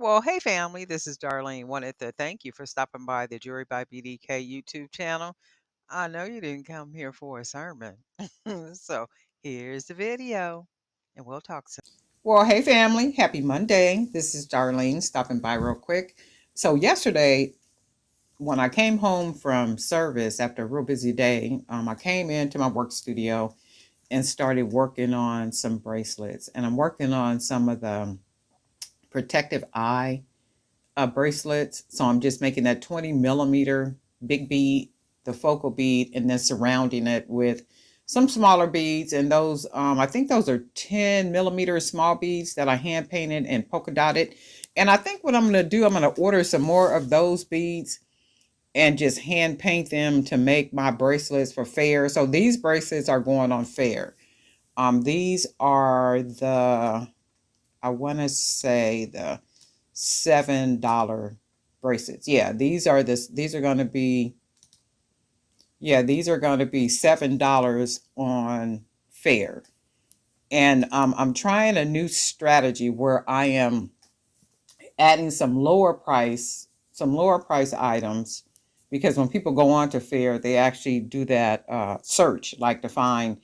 Well, hey family, this is Darlene. Wanted to thank you for stopping by the Jewelry by BDK YouTube channel. I know you didn't come here for a sermon. So here's the video, and we'll talk soon. Well, hey family, happy Monday. This is Darlene stopping by real quick. So, yesterday, when I came home from service after a real busy day, I came into my work studio and started working on some bracelets. And I'm working on some of the protective eye bracelets. So, I'm just making that 20 millimeter big bead, the focal bead, and then surrounding it with some smaller beads. And those, I think those are 10 millimeter small beads that I hand painted and polka dotted. And I think what I'm going to do, I'm going to order some more of those beads and just hand paint them to make my bracelets for fair. So these bracelets are going on fair. These are I want to say the $7 bracelets. Yeah, these are going to be, these are going to be $7 on fair. And I'm trying a new strategy where I am adding some lower price items, because when people go on to fair, they actually do that search, like to find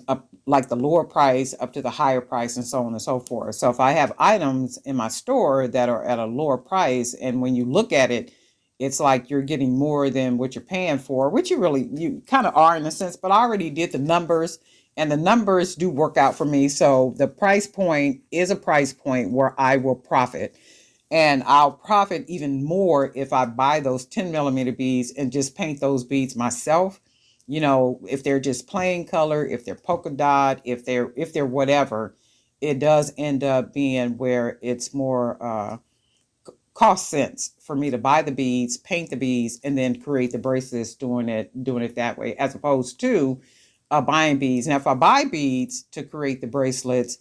up like the lower price up to the higher price and so on and so forth. So if I have items in my store that are at a lower price, and when you look at it, it's like you're getting more than what you're paying for, which you kind of are in a sense, but I already did the numbers, and the numbers do work out for me. So the price point is a price point where I will profit. And I'll profit even more if I buy those 10 millimeter beads and just paint those beads myself. If they're just plain color, if they're polka dot, if they're whatever, it does end up being where it's more cost sense for me to buy the beads, paint the beads, and then create the bracelets doing it that way, as opposed to buying beads. Now, if I buy beads to create the bracelets,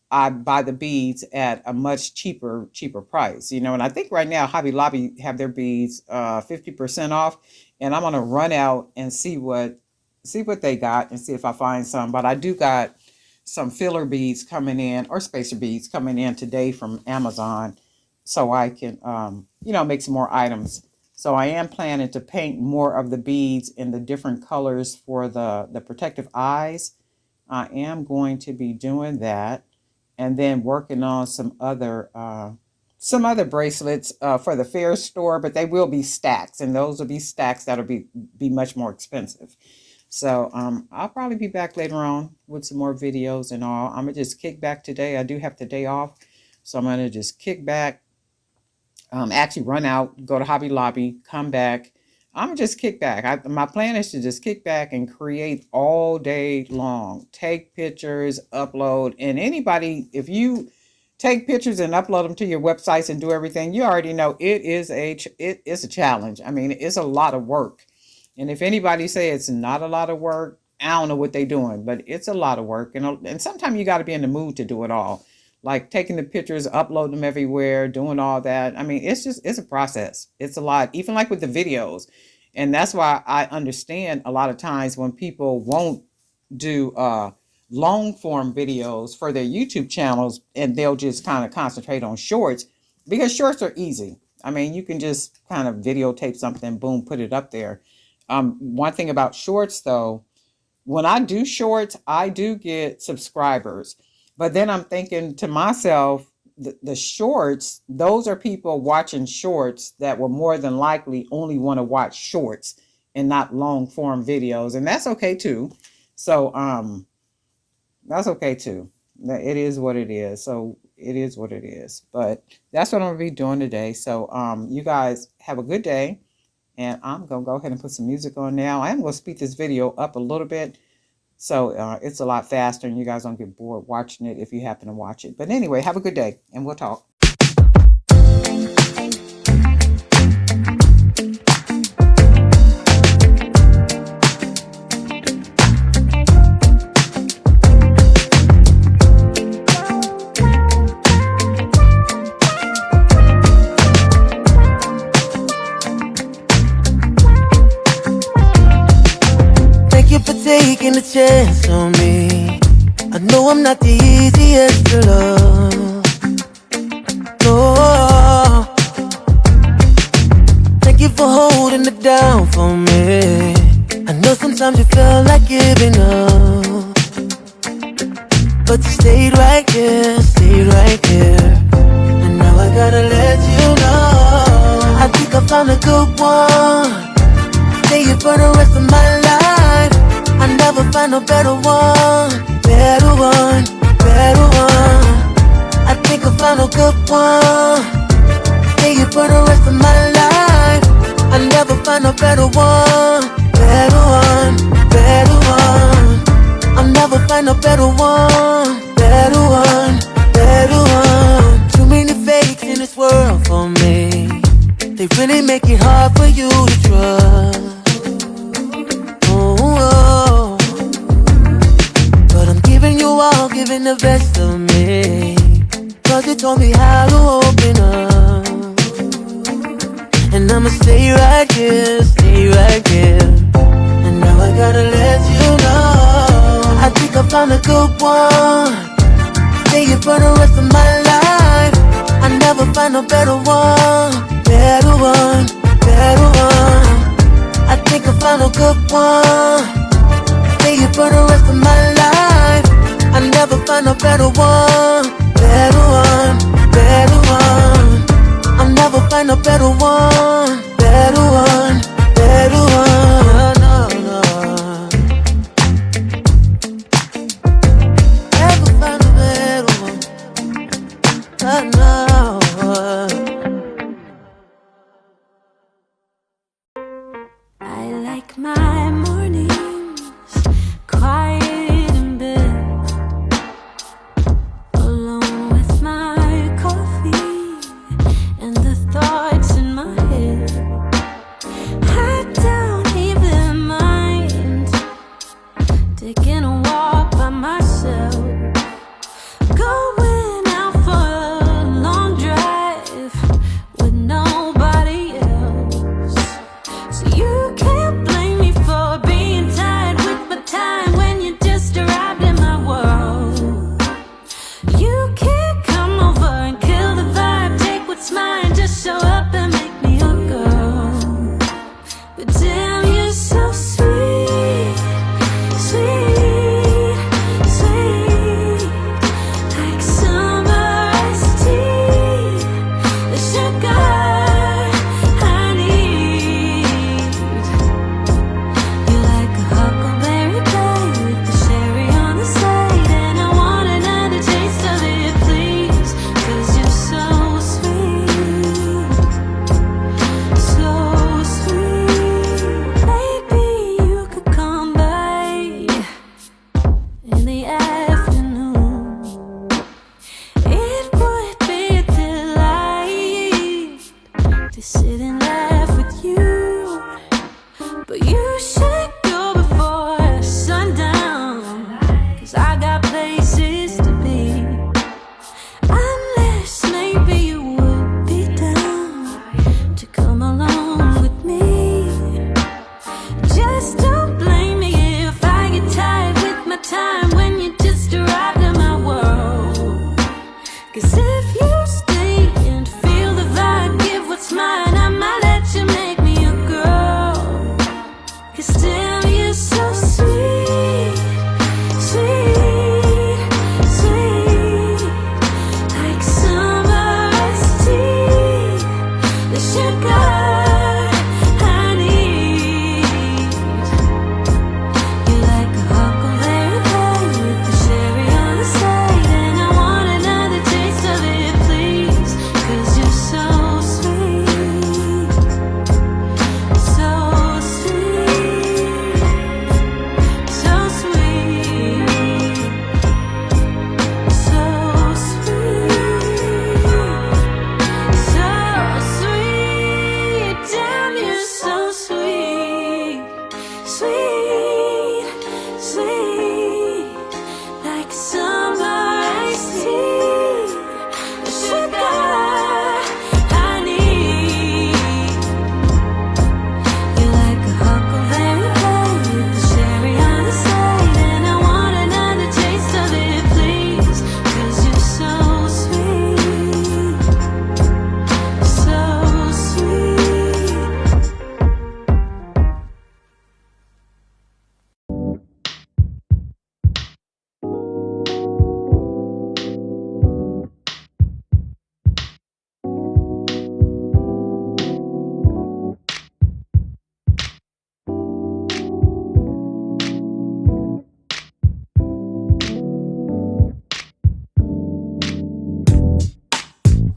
I buy the beads at a much cheaper price, and I think right now Hobby Lobby have their beads 50% off, and I'm gonna run out and see what they got and see if I find some. But I do got some filler beads coming in, or spacer beads coming in today from Amazon, so I can make some more items. So I am planning to paint more of the beads in the different colors for the protective eyes. I am going to be doing that, and then working on some other bracelets for the fair store, but they will be stacks, and those will be stacks that'll be much more expensive. So I'll probably be back later on with some more videos and all. I'm gonna just kick back today. I do have the day off, so I'm gonna just kick back. Actually run out, go to Hobby Lobby, come back. I'm just kick back. My plan is to just kick back and create all day long. Take pictures, upload, and anybody, if you take pictures and upload them to your websites and do everything, you already know it is a challenge. I mean, it's a lot of work. And if anybody say it's not a lot of work, I don't know what they're doing, but it's a lot of work. And sometimes you got to be in the mood to do it all, like taking the pictures, uploading them everywhere, doing all that. I mean, it's a process. It's a lot, even like with the videos. And that's why I understand a lot of times when people won't do long form videos for their YouTube channels, and they'll just kind of concentrate on shorts, because shorts are easy. I mean, you can just kind of videotape something, boom, put it up there. One thing about shorts though, when I do shorts, I do get subscribers. But then I'm thinking to myself, the shorts, those are people watching shorts that will more than likely only want to watch shorts and not long form videos. And that's okay too. So that's okay too. It is what it is. So it is what it is. But that's what I'm gonna be doing today. So you guys have a good day. And I'm gonna go ahead and put some music on now. I am gonna speed this video up a little bit, so it's a lot faster, and you guys don't get bored watching it if you happen to watch it. But anyway, have a good day, and we'll talk. Taking a chance on me. I know I'm not the easiest to love. No, Sometimes you feel like giving up, but you stayed right here, stayed right here. And now I gotta let you know, I think I found a good one. Stay here for the rest of my life. I never find a better one, better one, better one. I think I found a good one. Stay here for the rest of my life. I never find a better one, better one, better one. I'll never find a better one, better one, better one. Too many fakes in this world for me. They really make it hard for you to trust. Oh, but I'm giving you all, giving the best of me. Cause you told me how to open up. And I'ma stay right here, stay right here. And now I gotta let you know, I think I found a good one. Stay here for the rest of my life. I never find a better one, better one, better one. I think I found a good one. Stay here for the rest of my life. I never find a better one, better one, better one. I'll never find a better one, better one, better one. No, no. Never find a better one. No. I like my mornings quiet in bed, alone with my coffee and the thoughts in my head. I don't even mind taking a walk by myself, going out for a long drive.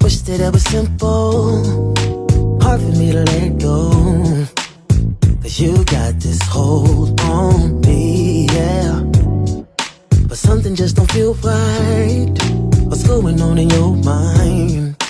Wish that it was simple, hard for me to let go. Cause you got this hold on me, yeah. But something just don't feel right. What's going on in your mind?